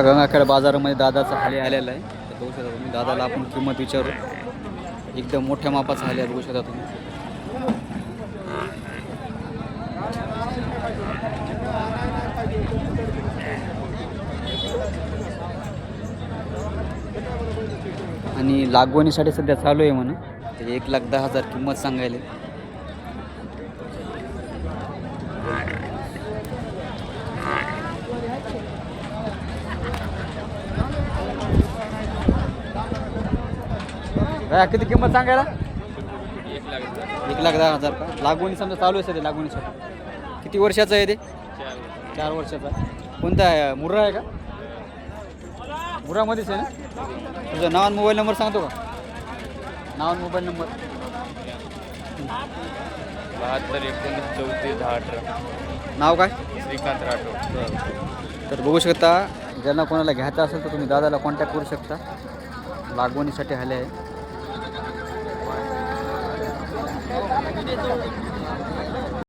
गंगाखेड बाजारामध्ये दादाचा हाली आलेला आहे. तर बघू शकता तुम्ही दादाला आपण किंमत विचारू. एकदम मोठ्या मापाचा हाली आहे बघू शकता तुम्ही. आणि लागवणीसाठी सध्या चालू आहे म्हणून. तर 1,10,000 किंमत सांगायला. किती किंमत सांगायला? 1,10,000 का? लागवणी समजा चालू आहे सध्या लागवणीसाठी. किती वर्षाचं आहे ते? 4 वर्षाचा. कोणता आहे? मुर्रा आहे का? मुर्रामध्येच आहे ना? तुझं नाव आणि मोबाईल नंबर सांगतो का? नाव आणि मोबाईल नंबर. 72 19 34 10 18. नाव काय? श्रीकांत राठोड. तर बघू शकता, ज्यांना कोणाला घ्यायचं असेल तर तुम्ही दादाला कॉन्टॅक्ट करू शकता. लागवणीसाठी आले आहे.